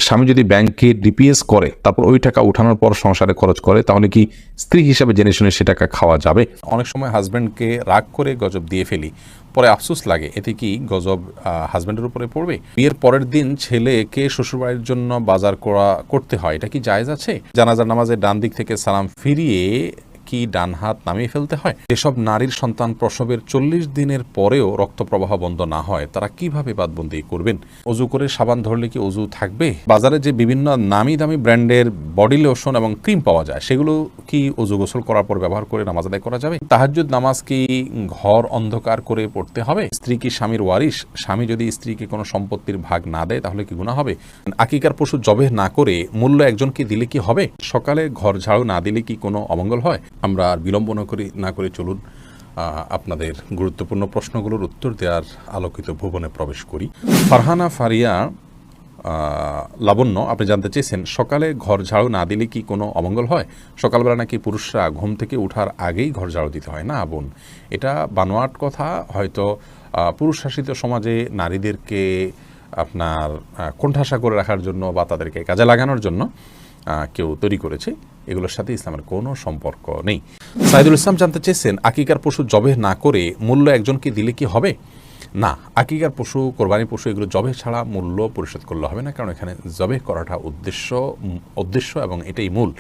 স্বামী যদি ব্যাংকে ডিপিএস করে তারপর ওই টাকা উঠানোর পর সংসারে খরচ করে তাহলে কি স্ত্রী হিসাবে জেনে শুনে সে টাকা খাওয়া যাবে? অনেক সময় হাজব্যান্ডকে রাগ করে গজব দিয়ে ফেলি, পরে আফসোস লাগে, এতে কি গজব হাজব্যান্ডের উপরে পড়বে? বিয়ের পরের দিন ছেলেকে শ্বশুরবাড়ির জন্য বাজার করতে হয়, এটা কি জায়েজ আছে? জানাজার নামাজে ডান দিক থেকে সালাম ফিরিয়ে কি ডান হাত নামিয়ে ফেলতে হয়? যেসব নারীর সন্তান প্রসবের 40 দিনের পরেও রক্ত প্রবাহ বন্ধ না হয় তারা কিভাবে বাদবন্দি করবেন? অজু করে সাবান ধরলে কি অজু থাকবে? বাজারে যে বিভিন্ন নামি দামি ব্র্যান্ডের বডি লোশন এবং ক্রিম পাওয়া যায় সেগুলো কি অজু গোসল করার পর ব্যবহার করে নামাজ আদায় করা যাবে? তাহাজ্জুদ নামাজ কি ঘর অন্ধকার করে পড়তে হবে? স্ত্রী কি স্বামীর ওয়ারিশ? স্বামী যদি স্ত্রীকে কোনো সম্পত্তির ভাগ না দেয় তাহলে কি গুনাহ হবে? আকিকার পশু জবেহ না করে মূল্য একজনকে দিলে কি হবে? সকালে ঘর ঝাড়ু না দিলে কি কোনো অমঙ্গল হয়? আমরা আর বিলম্ব না করে চলুন আপনাদের গুরুত্বপূর্ণ প্রশ্নগুলোর উত্তর দেওয়ার আলোকিত ভুবনে প্রবেশ করি। ফারহানা ফারিয়া লাবণ্য, আপনি জানতে চেয়েছেন সকালে ঘর ঝাড়ু না দিলে কি কোনো অমঙ্গল হয়? সকালবেলা নাকি পুরুষরা ঘুম থেকে ওঠার আগেই ঘর ঝাড়ু দিতে হয়। না বোন, এটা বানোয়াট কথা। হয়তো পুরুষ শাসিত সমাজে নারীদেরকে আপনার কোণঠাসা করে রাখার জন্য বা তাদেরকে কাজে লাগানোর জন্য কেউ তৈরি করেছে, এগুলোর সাথে ইসলামের কোনো সম্পর্ক নেই। সাইদুল ইসলাম জানতে চেয়েছেন আকিকার পশু জবেহ না করে মূল্য একজনকে দিলে কি হবে? না, আকিকার পশু, কোরবানি পশু এগুলো জবেহ ছাড়া মূল্য পরিশোধ করলে হবে না, কারণ এখানে জবেহ করাটা উদ্দেশ্য এবং এটাই মূল।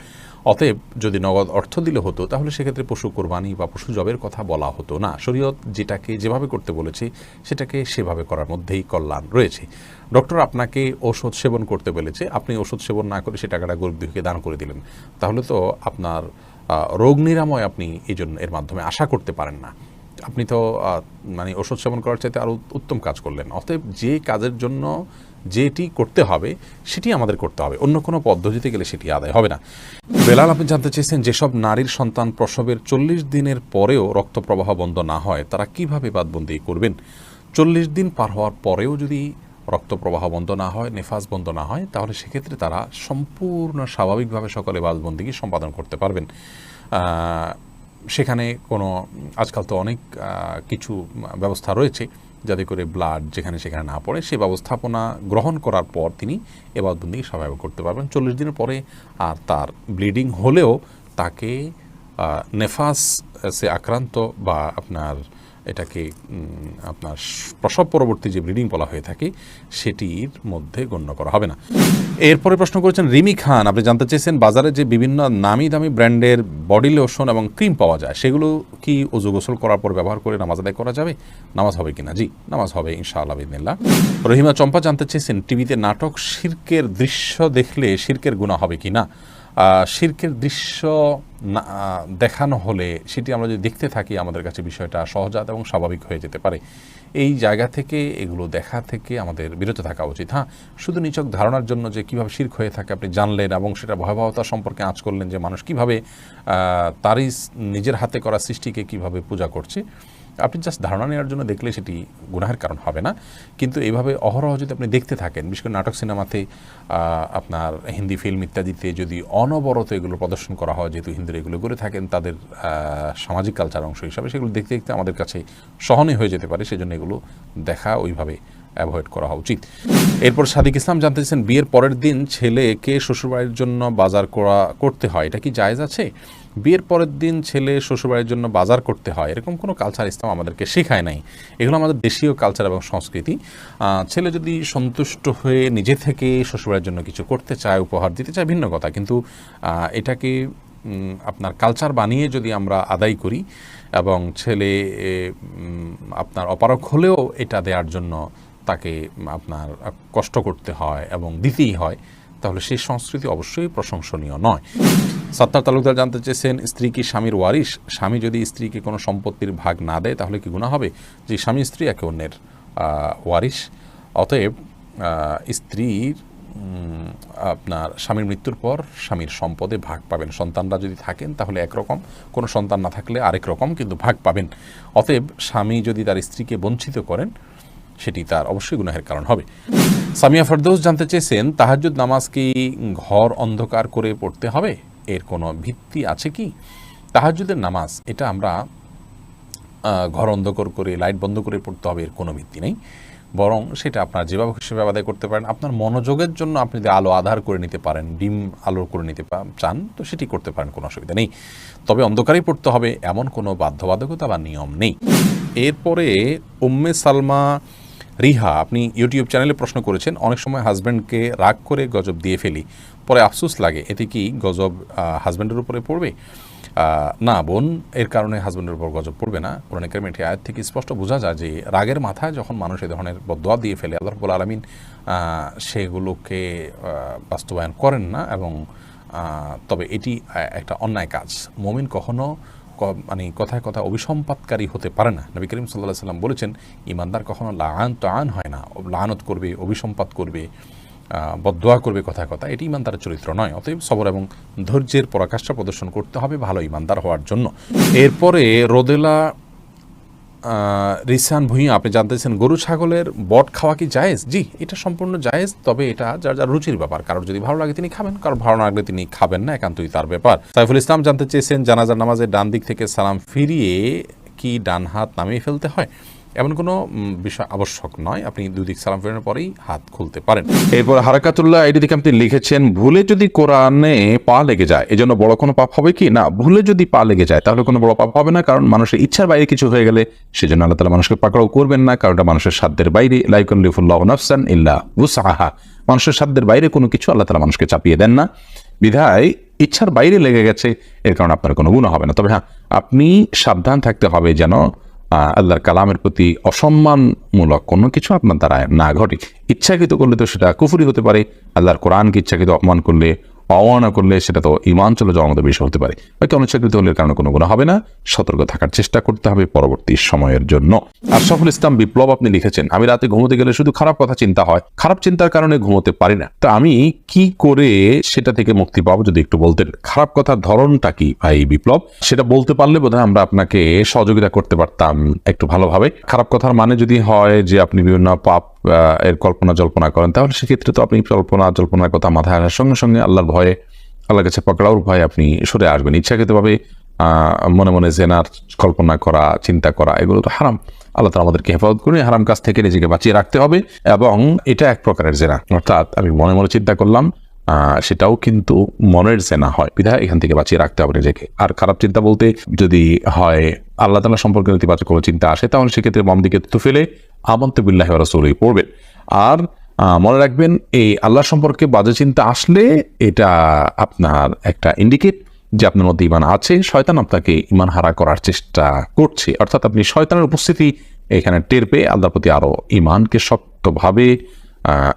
অতএব যদি নগদ অর্থ দিলে হতো তাহলে সেক্ষেত্রে পশু কোরবানি বা পশু জবের কথা বলা হতো না। শরীয়ত যেটাকে যেভাবে করতে বলেছে সেটাকে সেভাবে করার মধ্যেই কল্যাণ রয়েছে। ডক্টর আপনাকে ওষুধ সেবন করতে বলেছে, আপনি ওষুধ সেবন না করে সে টাকাটা গরিব দুঃখীকে দান করে দিলেন, তাহলে তো আপনার রোগ নিরাময় আপনি এর মাধ্যমে আশা করতে পারেন না। আপনি তো মানে ওষুধ সেবন করার চাইতে আরও উত্তম কাজ করলেন। অতএব যে কাজের জন্য যেটি করতে হবে সেটি আমাদের করতে হবে, অন্য কোনো পদ্ধতিতে গেলে সেটি আদায় হবে না। বেলাল, আপনি জানতে চেয়েছেন যেসব নারীর সন্তান প্রসবের 40 দিনের পরেও রক্ত প্রবাহ বন্ধ না হয় তারা কিভাবে বাদবন্দি করবেন? 40 দিন পার হওয়ার পরেও যদি রক্ত প্রবাহ বন্ধ না হয়, নেফাস বন্ধ না হয়, তাহলে সেক্ষেত্রে তারা সম্পূর্ণ স্বাভাবিকভাবে সকলে বাদবন্দিকে সম্পাদন করতে পারবেন। সেখানে কোনো আজকাল তো অনেক কিছু ব্যবস্থা রয়েছে যাতে করে ব্লাড যেখানে সেখানে না পড়ে, সেই ব্যবস্থাপনা গ্রহণ করার পর তিনি এবাদবন্দিকে স্বাভাবিক করতে পারবেন। 40 দিনের পরে আর তার ব্লিডিং হলেও তাকে নেফাসে আক্রান্ত বা আপনার এটাকে আপনার প্রসব পরবর্তী যে ব্লিডিং বলা হয়ে থাকে সেটির মধ্যে গণ্য করা হবে না। এরপরে প্রশ্ন করেছেন রিমি খান, আপনি জানতে চেয়েছেন বাজারে যে বিভিন্ন নামি দামি ব্র্যান্ডের বডি লোশন এবং ক্রিম পাওয়া যায় সেগুলো কি অজু গোসল করার পর ব্যবহার করে নামাজ আদায় করা যাবে? নামাজ হবে কিনা? জি, নামাজ হবে ইনশাআল্লাহ বিদিনিল্লাহ। রহিমা চম্পা জানতে চেয়েছেন টিভিতে নাটক শিরকের দৃশ্য দেখলে শিরকের গুনাহ হবে কিনা? শিরকের দৃশ্য দেখানো হলে সেটি আমরা যদি দেখতে থাকি আমাদের কাছে বিষয়টা সহজাত এবং স্বাভাবিক হয়ে যেতে পারে। এই জায়গা থেকে এগুলো দেখা থেকে আমাদের বিরত থাকা উচিত। হ্যাঁ, শুধু নিছক ধারণার জন্য যে কীভাবে শিরক হয়ে থাকে আপনি জানলেন এবং সেটা ভয়াবহতা সম্পর্কে আঁচ করলেন যে মানুষ কীভাবে তারই নিজের হাতে করা সৃষ্টিকে কীভাবে পূজা করছে, আপনি জাস্ট ধারণা নেওয়ার জন্য দেখলে সেটি গুনাহের কারণ হবে না। কিন্তু এইভাবে অহরহ যদি আপনি দেখতে থাকেন, বিশেষ করে নাটক সিনেমাতে, আপনার হিন্দি ফিল্ম ইত্যাদিতে যদি অনবরত এগুলো প্রদর্শন করা হয়, যেহেতু হিন্দিরা এগুলো করে থাকেন তাদের সামাজিক কালচার অংশ হিসাবে, সেগুলো দেখতে দেখতে আমাদের কাছে সহনীয় হয়ে যেতে পারে। সেজন্য এগুলো দেখা ওইভাবে অ্যাভয়েড করা উচিত। এরপর সাদিক ইসলাম জানতে চাইছেন বিয়ের পরের দিন ছেলেকে শ্বশুরবাড়ির জন্য বাজার করতে হয়, এটা কি জায়েজ আছে? বিয়ের পরের দিন ছেলে শ্বশুরবাড়ির জন্য বাজার করতে হয় এরকম কোনো কালচার ইসলাম আমাদেরকে শেখায় নাই। এগুলো আমাদের দেশীয় কালচার এবং সংস্কৃতি। ছেলে যদি সন্তুষ্ট হয়ে নিজে থেকে শ্বশুরবাড়ির জন্য কিছু করতে চায়, উপহার দিতে চায়, ভিন্ন কথা, কিন্তু এটাকে আপনার কালচার বানিয়ে যদি আমরা আদায় করি এবং ছেলে আপনার অপারগ হলেও এটা দেওয়ার জন্য তাকে আপনার কষ্ট করতে হয় এবং দিতেই হয়, তাহলে সেই সংস্কৃতি অবশ্যই প্রশংসনীয় নয়। সত্তার তালুকদার জানতে চেয়েছেন স্ত্রী কি স্বামীর ওয়ারিশ? স্বামী যদি স্ত্রীকে কোনো সম্পত্তির ভাগ না দেয় তাহলে কি গুনাহ হবে? যে স্বামী স্ত্রী একে অন্যের ওয়ারিশ, অতএব স্ত্রীর আপনার স্বামীর মৃত্যুর পর স্বামীর সম্পদে ভাগ পাবেন। সন্তানরা যদি থাকেন তাহলে একরকম, কোনো সন্তান না থাকলে আরেক রকম, কিন্তু ভাগ পাবেন। অতএব স্বামী যদি তার স্ত্রীকে বঞ্চিত করেন সেটি তার অবশ্যই গুনাহের কারণ হবে। সামিয়া ফেরদৌস জানতে চেয়েছেন তাহাজ্জুদ নামাজ কি ঘর অন্ধকার করে পড়তে হবে, এর কোনো ভিত্তি আছে কি? তাহাজ্জুদের নামাজ এটা আমরা ঘর অন্ধকার করে লাইট বন্ধ করে পড়তে হবে এর কোনো ভিত্তি নেই। বরং সেটা আপনার যেভাবে হিসেবে আদায় করতে পারেন। আপনার মনোযোগের জন্য আপনি যদি আলো আধার করে নিতে পারেন, ডিম আলো করে নিতে চান, তো সেটি করতে পারেন, কোনো অসুবিধা নেই। তবে অন্ধকারেই পড়তে হবে এমন কোনো বাধ্যবাধকতা বা নিয়ম নেই। এরপরে উম্মে সালমা রিহা, আপনি ইউটিউব চ্যানেলে প্রশ্ন করেছেন, অনেক সময় হাজব্যান্ডকে রাগ করে গজব দিয়ে ফেলি, পরে আফসোস লাগে, এতে কি গজব হাজব্যান্ডের উপরে পড়বে? না বোন, এর কারণে হাজব্যান্ডের উপর গজব পড়বে না। কোরআন কারীমের একটি আয়াত থেকে স্পষ্ট বোঝা যায় যে রাগের মাথায় যখন মানুষ এই ধরনের বদদোয়া দিয়ে ফেলে, আল্লাহ রাব্বুল আলামিন সেগুলোকে বাস্তবায়ন করেন না, এবং তবে এটি একটা অন্যায় কাজ। মুমিন কখনো মানে কথায় কথা অভিসম্পাতকারী হতে পারে না। নবী করিম সাল্লাল্লাহু আলাইহি ওয়াসাল্লাম বলেছেন, ঈমানদার কখনো লাআন হয় না, লাআনত করবে, অভিসম্পাত করবে, বদদোয়া করবে কথায় কথা, এটি ঈমানদারের চরিত্র নয়। অতএব সবর এবং ধৈর্যের পরাকাষ্ঠা প্রদর্শন করতে হবে ভালো ঈমানদার হওয়ার জন্য। এরপরে রোদেলা রিসান ভুঁইয়া, আপনি জানতেছেন গরু ছাগলের বট খাওয়া কি জায়েজ? জি, এটা সম্পূর্ণ জায়েজ, তবে এটা যার যার রুচির ব্যাপার। কারোর যদি ভালো লাগে তিনি খাবেন, কারোর ভালো না লাগলে তিনি খাবেন না, একান্তই তার ব্যাপার। সাইফুল ইসলাম জানতে চেয়েছেন, জানাজার নামাজের ডান দিক থেকে সালাম ফিরিয়ে কি ডান হাত নামিয়ে ফেলতে হয়? এমন কোনো বিষয় আবশ্যক নয়, আপনি দুই দিক সালাম ফেরানোর পরেই হাত খুলতে পারেন। এরপর হারাকাতুল্লাহ এটি থেকে আপনি লিখেছেন, ভুলে যদি কোরআনে পা লেগে যায় এজন্য বড় কোনো পাপ হবে কি? না, ভুলে যদি পা লেগে যায় তাহলে কোনো বড় পাপ হবে না, কারণ মানুষের ইচ্ছার বাইরে কিছু হয়ে গেলে সেজন্য আল্লাহ তাআলা মানুষকে পাকড়াও করবেন না, কারণ এটা মানুষের সাধ্যের বাইরে। লা ইউকাল্লিফুল্লাহু নাফসান ইল্লা উসআহা, মানুষের সাধ্যের বাইরে কোনো কিছু আল্লাহ তাআলা মানুষকে চাপিয়ে দেন না। বিধায় ইচ্ছার বাইরে লেগে গেছে, এর কারণে আপনার কোনো গুনাহ হবে না। তবে হ্যাঁ, আপনি সাবধান থাকতে হবে যেন আল্লাহর কালামের প্রতি অসম্মানমূলক কোনো কিছু আপনার দ্বারা না ঘটে। ইচ্ছাকৃত করলে তো সেটা কুফরি হতে পারে, আল্লাহর কোরআনকে ইচ্ছাকৃত অপমান করলে, অবমাননা করলে সেটা তো ঈমান চলে যাওয়ার মতো বিষয় হতে পারে। বাকি অনিচ্ছাকৃত হলে কারণে কোনো গুনাহ হবে না। সতর্ক থাকার চেষ্টা করতে হবে পরবর্তী সময়ের জন্য। আশরাফুল ইসলাম বিপ্লব, আপনি লিখেছেন, আমি রাতে ঘুমোতে গেলে শুধু খারাপ কথা চিন্তা হয়, খারাপ চিন্তার কারণে ঘুমোতে পারি না, তো আমি কি করে সেটা থেকে মুক্তি পাবো যদি একটু বলতেন। খারাপ কথার ধরনটা কি ভাই বিপ্লব? সেটা বলতে পারলে বোধহয় আমরা আপনাকে সহযোগিতা করতে পারতাম একটু ভালোভাবে। খারাপ কথার মানে যদি হয় যে আপনি বিভিন্ন পাপ এর কল্পনা জল্পনা করেন, তাহলে সেক্ষেত্রে তো আপনি কল্পনা জল্পনার কথা মাথায় আনার সঙ্গে সঙ্গে আল্লাহর ভয়ে, আল্লাহর কাছে পকড়াওর ভয়ে আপনি সরে আসবেন। ইচ্ছাকৃতভাবে মনে মনে জেনার কল্পনা করা, চিন্তা করা, এগুলো তো হারাম। আল্লাহ তাআলা আমাদেরকে হেফাজত করে হারাম কাজ থেকে নিজেকে বাঁচিয়ে রাখতে হবে, এবং এটা এক প্রকারের জেনা, অর্থাৎ আমি মনে মনে চিন্তা করলাম, সেটাও কিন্তু মনের জেনা হয়, বিধায় এখান থেকে বাঁচিয়ে রাখতে হবে নিজেকে। আর খারাপ চিন্তা বলতে যদি হয় আল্লাহ তাআলা সম্পর্কে নেতিবাচক কোনো চিন্তা আসে, তাহলে সেক্ষেত্রে বাম দিকে থু ফেলে আমানতু বিল্লাহি ওয়া রাসূলিহি পড়বেন। আর মনে রাখবেন, এই আল্লাহ সম্পর্কে বাজে চিন্তা আসলে এটা আপনার একটা ইন্ডিকেট যে আপনার মধ্যে ঈমান আছে, শয়তান আপনাকে ঈমান হারা করার চেষ্টা করছে, অর্থাৎ আপনি শয়তানের উপস্থিতি এখানে টের পেয়ে আল্লাহর প্রতি আরো ঈমানকে শক্তভাবে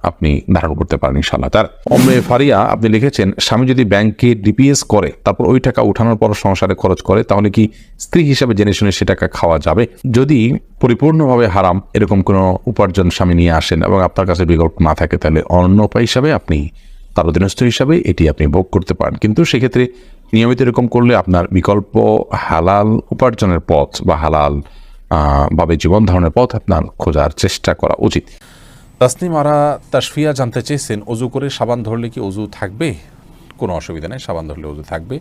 আপনি ধারণ করতে পারেন ইনশাআল্লাহ। তার ওমরে ফারিয়া, আপনি লিখেছেন, স্বামী যদি ব্যাংকে ডিপিএস করে তারপর ওই টাকা উঠানোর পর সংসারে খরচ করে, তাহলে কি স্ত্রী হিসাবে জেনে শুনে সে টাকা খাওয়া যাবে? যদি পরিপূর্ণভাবে হারাম এরকম কোনো উপার্জন স্বামী নিয়ে আসেন এবং আপনার কাছে বিকল্প না থাকে, তাহলে অন্য উপায় হিসাবে আপনি তার অধীনস্থ হিসাবে এটি আপনি ভোগ করতে পারেন। কিন্তু সেক্ষেত্রে নিয়মিত এরকম করলে আপনার বিকল্প হালাল উপার্জনের পথ বা হালাল ভাবে জীবন ধারণের পথ আপনার খোঁজার চেষ্টা করা উচিত। তাসনিম আরা তাশফিয়া জানতে চেয়েছেন, অজু করে সাবান ধরলে কি অজু থাকবে? কোনো অসুবিধা নেই, সাবান ধরলে অজু থাকবে।